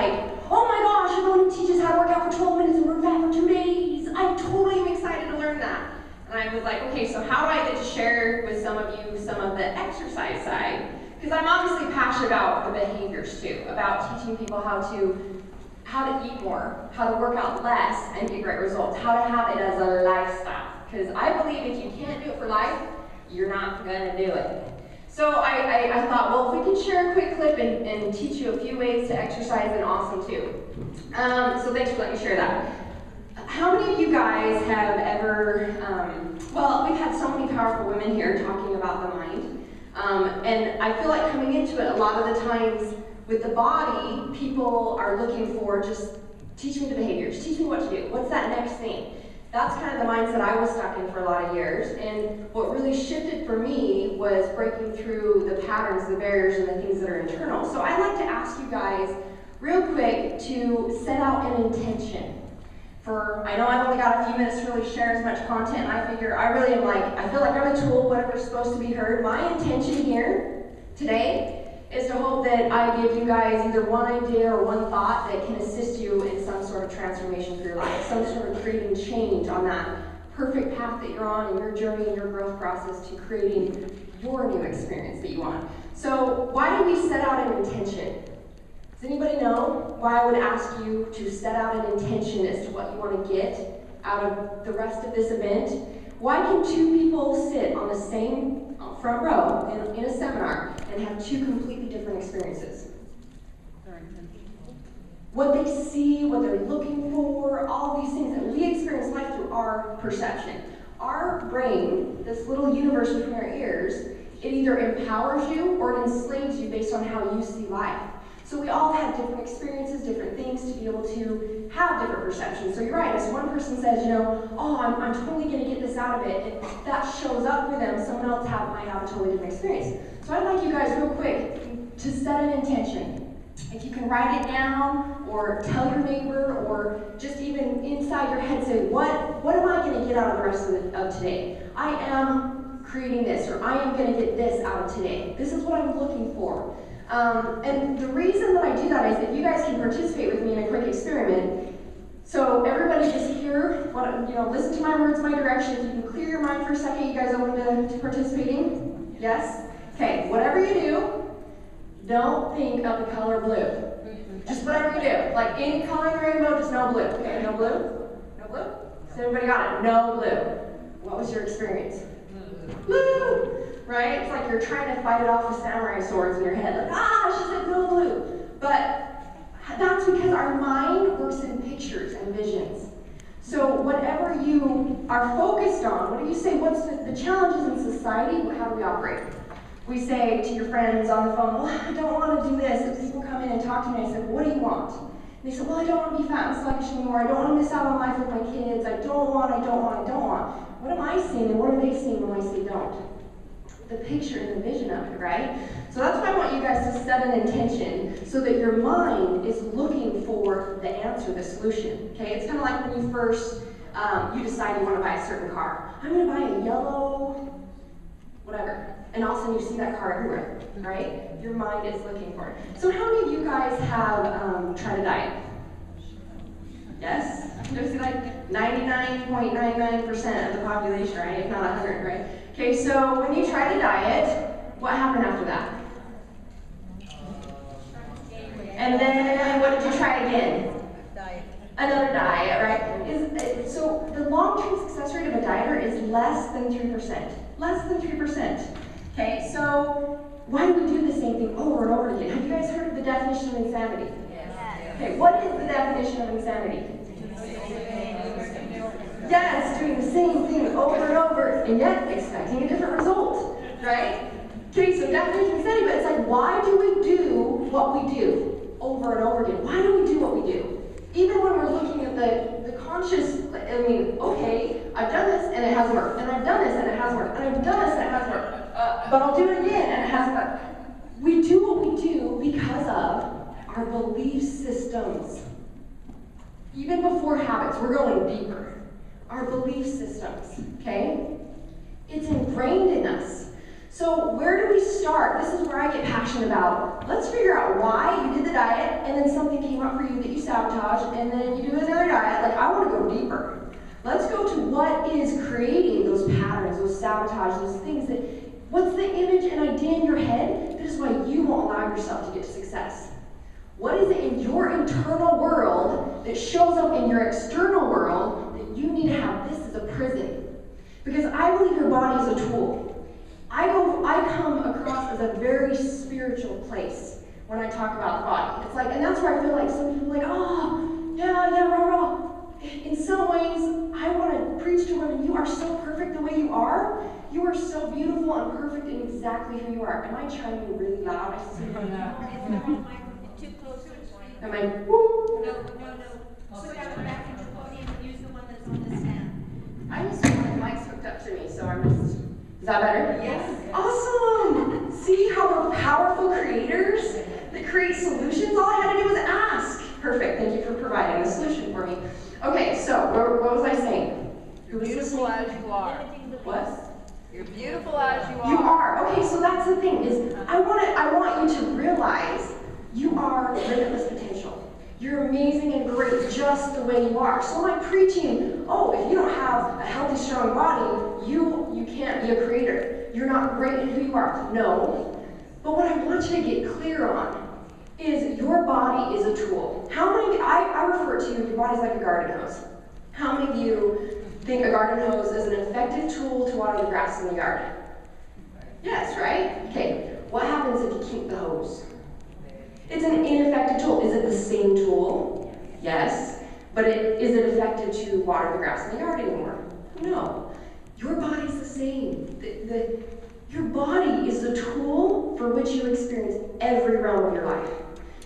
like, oh my gosh, you're going to teach us how to work out for 12 minutes and work out for 2 days. I totally am excited to learn that. And I was like, okay, so how do I get to share with some of you some of the exercise side? Because I'm obviously passionate about the behaviors too, about teaching people how to eat more, how to work out less and get great results, how to have it as a lifestyle. Because I believe if you can't do it for life, you're not going to do it. So I thought, well, if we could share a quick clip and teach you a few ways to exercise, then awesome too. So thanks for letting me share that. How many of you guys have ever, well, we've had so many powerful women here talking about the mind. And I feel like coming into it, a lot of the times with the body, people are looking for just teach me the behaviors, teach me what to do, what's that next thing? That's kind of the mindset I was stuck in for a lot of years, and what really shifted for me was breaking through the patterns, the barriers, and the things that are internal. So I'd like to ask you guys real quick to set out an intention. I know I've only got a few minutes to really share as much content, and I figure I really am I feel like I'm a tool, whatever's supposed to be heard. My intention here today is to hope that I give you guys either one idea or one thought that can assist you in some sort of transformation for your life, some sort of creating change on that perfect path that you're on in your journey and your growth process to creating your new experience that you want. So why do we set out an intention? Does anybody know why I would ask you to set out an intention as to what you want to get out of the rest of this event? Why can two people sit on the same front row in a seminar and have two completely different experiences? What they see, what they're looking for, all these things that we experience life through our perception. Our brain, this little universe between our ears, it either empowers you or it enslaves you based on how you see life. So we all have different experiences, different things to be able to have different perceptions. So you're right, as one person says, oh, I'm totally going to get this out of it, and that shows up for them, someone else might have a totally different experience. So I'd like you guys real quick to set an intention. If you can write it down, or tell your neighbor, or just even inside your head say, what am I going to get out of the rest of today? I am creating this, or I am going to get this out of today. This is what I'm looking for. And the reason that I do that is that you guys can participate with me in a quick experiment. So everybody just hear, listen to my words, my direction. If you can clear your mind for a second, you guys open to participating? Yes? Okay, whatever you do, don't think of the color blue. Just whatever you do. Like any color in the rainbow, just no blue. Okay, no blue? No blue? So everybody got it? No blue. What was your experience? Blue! Right? It's like you're trying to fight it off with samurai swords in your head. Like, she said no blue. But that's because our mind works in pictures and visions. So whatever you are focused on, what do you say, what's the challenges in society, how do we operate? We say to your friends on the phone, well, I don't want to do this. If people come in and talk to me, I said, what do you want? And they said, well, I don't want to be fat and sluggish anymore. I don't want to miss out on life with my kids. I don't want. What am I seeing and what are they seeing when I say don't? The picture and the vision of it, right? So that's why I want you guys to set an intention so that your mind is looking for the answer, the solution, okay? It's kind of like when you first, you decide you want to buy a certain car. I'm going to buy a yellow, whatever. And all of a sudden you see that car everywhere, right? Your mind is looking for it. So how many of you guys have tried a diet? Yes? There's like 99.99% of the population, right? If not 100, right? Okay, so when you tried a diet, what happened after that? And then what did you try again? Another diet, right? So the long-term success rate of a dieter is less than 3%. Less than 3%. Okay, so why do we do the same thing over and over again? Have you guys heard of the definition of insanity? Yes. Okay, what is the definition of insanity? Yes, doing the same thing over and over, and yet expecting a different result, right? Okay, so definition of insanity, but it's like, why do we do what we do over and over again? Why do we do what we do? Even when we're looking at the conscious, okay, I've done this and it hasn't worked, and I've done this and it hasn't worked, and I've done this and it hasn't worked, but I'll do it again and it hasn't worked. We do what we do because of our belief systems. Even before habits, we're going deeper. Our belief systems, okay? It's ingrained in us. So where do we start? This is where I get passionate passionate about, let's figure out why you did the diet, and then something came up for you that you sabotaged, and then you do another diet. Like, I want to go deeper. Let's go to what is creating those patterns, those sabotage, those things that, what's the image and idea in your head that is why you won't allow yourself to get to success? What is it in your internal world that shows up in your external world that you need to have this as a prison? Because I believe your body is a tool. I come across as a very spiritual place when I talk about the body. It's like, and that's where I feel like some people are like, oh, yeah, rah, rah. In some ways, I want to preach to women, you are so perfect the way you are. You are so beautiful and perfect in exactly who you are. Am I chiming really loud? I see Too close to it. Am I, woo? No. Put that one back into the podium and use the one that's on the stand. I just feel like mic's hooked up to me, so I'm just, is that better? Yes. Awesome! See how we're powerful creators that create solutions? All I had to do was ask. Perfect, thank you for providing the solution for me. Okay, so what was I saying? You're beautiful as you are. What? You're beautiful as you are. You are. Okay, so that's the thing, is I want you to realize you are limitless potential. You're amazing and great just the way you are. So am I preaching, oh, if you don't have a healthy, strong body, you can't be a creator. You're not great in who you are. No. But what I want you to get clear on is your body is a tool. How many, I refer to your body's like a garden hose. How many of you think a garden hose is an effective tool to water the grass in the yard? Yes, right? Okay, what happens if you keep the hose? It's an ineffective tool. Is it the same tool? Yes. But is it effective to water the grass in the yard anymore? No. Your body's the same. Your body is the tool for which you experience every realm of your life.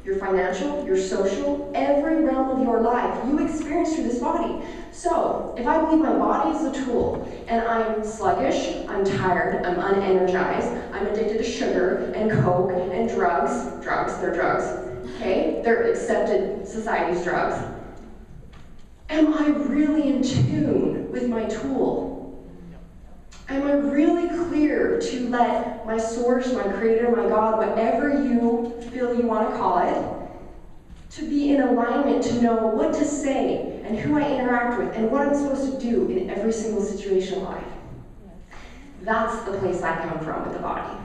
Your financial, your social, every realm of your life you experience through this body. So, if I believe my body is a tool, and I'm sluggish, I'm tired, I'm unenergized, I'm addicted to sugar and coke and drugs, they're drugs, okay? They're accepted society's drugs. Am I really in tune with my tool? Am I really clear to let my source, my creator, my God, whatever you feel you want to call it, to be in alignment, to know what to say and who I interact with and what I'm supposed to do in every single situation of life? That's the place I come from with the body.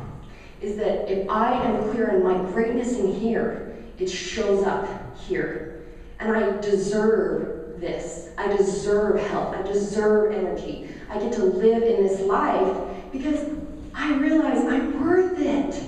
Is that if I am clear in my greatness in here, it shows up here. And I deserve this. I deserve health. I deserve energy. I get to live in this life because I realize I'm worth it.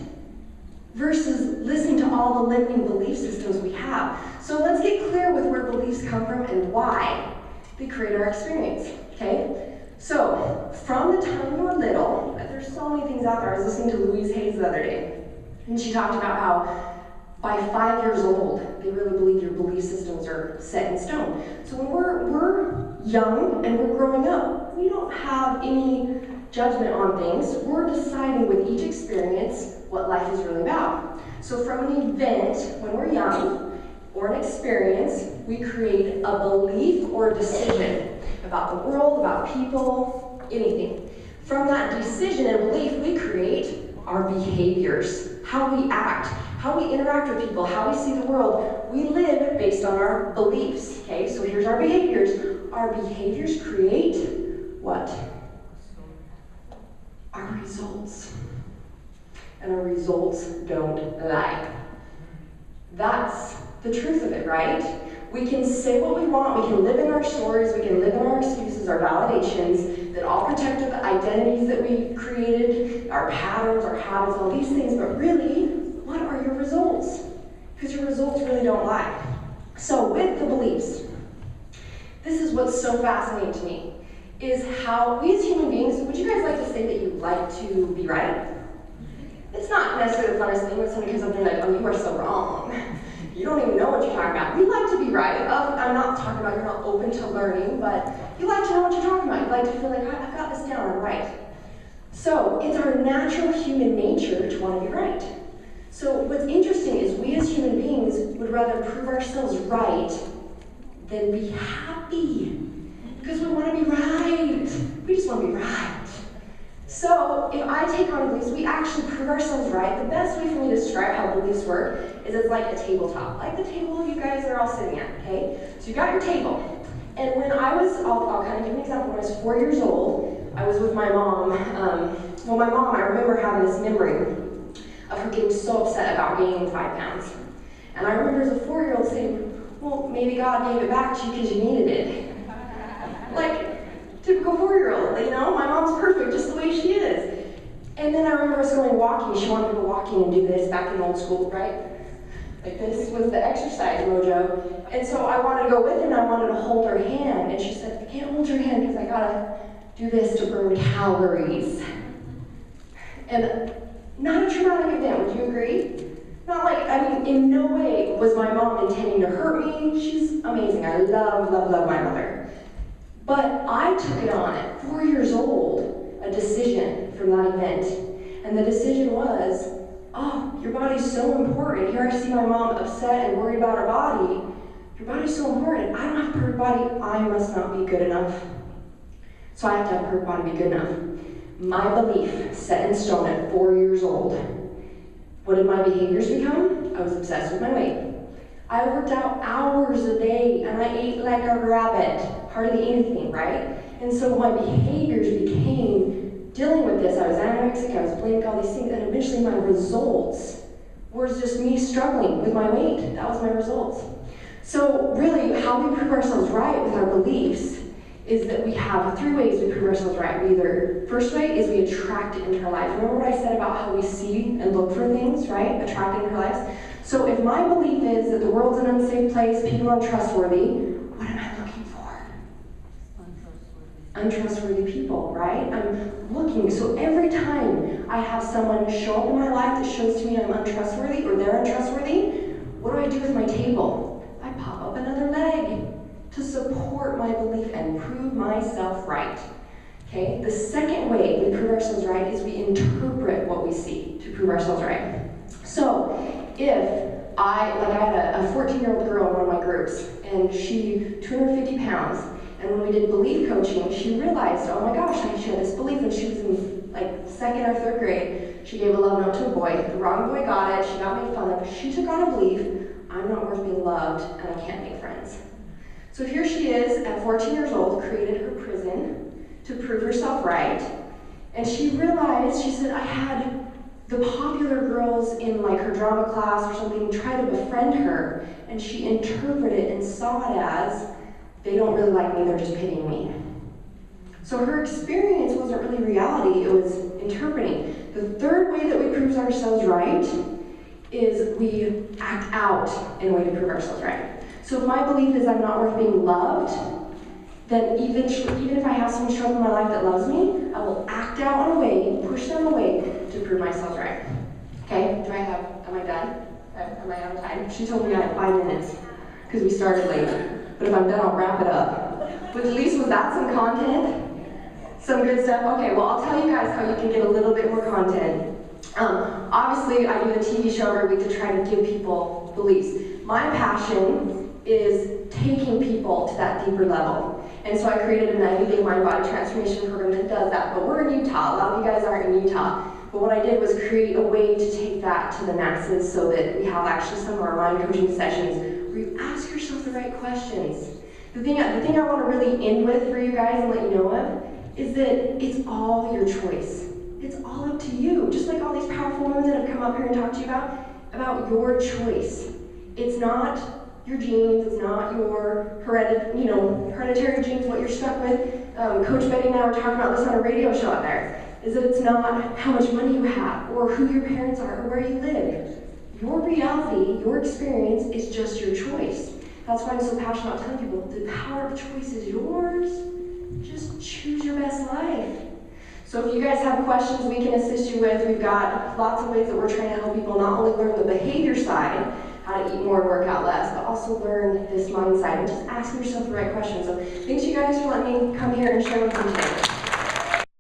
Versus listening to all the limiting belief systems we have. So let's get clear with where beliefs come from and why they create our experience, okay? So, from the time you were little, there's so many things out there. I was listening to Louise Hayes the other day, and she talked about how by 5 years old, they really believe your belief systems are set in stone. So when we're young and we're growing up, we don't have any judgment on things. We're deciding with each experience what life is really about. So from an event, when we're young, or an experience, we create a belief or a decision about the world, about people, anything. From that decision and belief, we create our behaviors, how we act, how we interact with people, how we see the world. We live based on our beliefs, okay? So here's our behaviors. Our behaviors create what? Our results. And our results don't lie. That's the truth of it, right? We can say what we want, we can live in our stories, we can live in our excuses, our validations, that all protect the identities that we created, our patterns, our habits, all these things, but really, what are your results? Because your results really don't lie. So with the beliefs, this is what's so fascinating to me, is how we as human beings, would you guys like to say that you like to be right? It's not necessarily the funnest thing when somebody comes up and they're like, oh, you are so wrong. You don't even know what you're talking about. We like to be right. I'm not talking about you're not open to learning, but you like to know what you're talking about. You like to feel like, I've got this down, I'm right. So it's our natural human nature to want to be right. So what's interesting is we as human beings would rather prove ourselves right than be happy. Because we want to be right. We just want to be right. So if I take on beliefs, we actually prove ourselves right. The best way for me to describe how beliefs work is it's like a tabletop, like the table you guys are all sitting at, okay? So you got your table. And when I was, I'll kind of give an example, when I was 4 years old, I was with my mom. My mom, I remember having this memory of her getting so upset about gaining 5 pounds. And I remember as a 4-year-old saying, well, maybe God gave it back to you because you needed it. Like, typical 4-year-old, you know? My mom's perfect just the way she is. And then I remember us going walking. She wanted to go walking and do this back in old school, right? Like this was the exercise mojo. And so I wanted to go with her and I wanted to hold her hand. And she said, I can't hold your hand because I gotta do this to burn calories. And not a traumatic event, would you agree? Not like, I mean, in no way was my mom intending to hurt me. She's amazing. I love, love, love my mother. But I took it on at 4 years old, a decision from that event. And the decision was, oh, your body's so important. Here I see my mom upset and worried about her body. Your body's so important. I don't have a perfect body. I must not be good enough. So I have to have a perfect body to be good enough. My belief set in stone at 4 years old. What did my behaviors become? I was obsessed with my weight. I worked out hours a day and I ate like a rabbit. Hardly anything, right? And so my behaviors became dealing with this. I was anorexic, I was bulimic, all these things, and eventually my results was just me struggling with my weight. That was my results. So really, how we prove ourselves right with our beliefs is that we have 3 ways we prove ourselves right. First way is we attract it into our lives. Remember what I said about how we see and look for things, right? Attract it into our lives. So if my belief is that the world's an unsafe place, people are untrustworthy, what am I looking for? Untrustworthy people, right? I'm looking. So every time I have someone show up in my life that shows to me I'm untrustworthy or they're untrustworthy, what do I do with my table? I pop up another leg to support my belief and prove myself right. Okay? The second way we prove ourselves right is we interpret what we see to prove ourselves right. So if I had a 14-year-old girl in one of my groups, and she 250 pounds, and when we did belief coaching, she realized, oh my gosh, she had this belief when she was in like 2nd or 3rd grade. She gave a love note to a boy. The wrong boy got it. She got made fun of. She took on a belief, I'm not worth being loved, and I can't make friends. So here she is, at 14 years old, created her prison to prove herself right. And she realized, she said, I had the popular girls in like her drama class or something try to befriend her, and she interpreted it and saw it as, they don't really like me, they're just pitying me. So her experience wasn't really reality, it was interpreting. The third way that we prove ourselves right is we act out in a way to prove ourselves right. So if my belief is I'm not worth being loved, then eventually, even if I have someone show up in my life that loves me, I will act out in a way, push them away to prove myself right. Okay, am I done? Am I out of time? She told me I had 5 minutes because we started late. But if I'm done, I'll wrap it up. But at least was that some content? Some good stuff? Okay, well, I'll tell you guys how you can get a little bit more content. Obviously, I do the TV show every week to try to give people beliefs. My passion is taking people to that deeper level. And so I created a 90-day mind-body transformation program that does that. But we're in Utah. A lot of you guys aren't in Utah. But what I did was create a way to take that to the masses so that we have actually some of our mind coaching sessions where you ask yourself the right questions. The thing I want to really end with for you guys and let you know of is that it's all your choice. It's all up to you. Just like all these powerful women that have come up here and talked to you about your choice. It's not your genes, it's not your hereditary genes, what you're stuck with. Coach Betty and I were talking about this on a radio show out there, is that it's not how much money you have, or who your parents are, or where you live. Your reality, your experience is just your choice. That's why I'm so passionate about telling people, the power of choice is yours. Just choose your best life. So if you guys have questions we can assist you with, we've got lots of ways that we're trying to help people not only learn the behavior side, how to eat more and work out less, but also learn this mind side and just asking yourself the right questions. So thanks you guys for letting me come here and share with you today.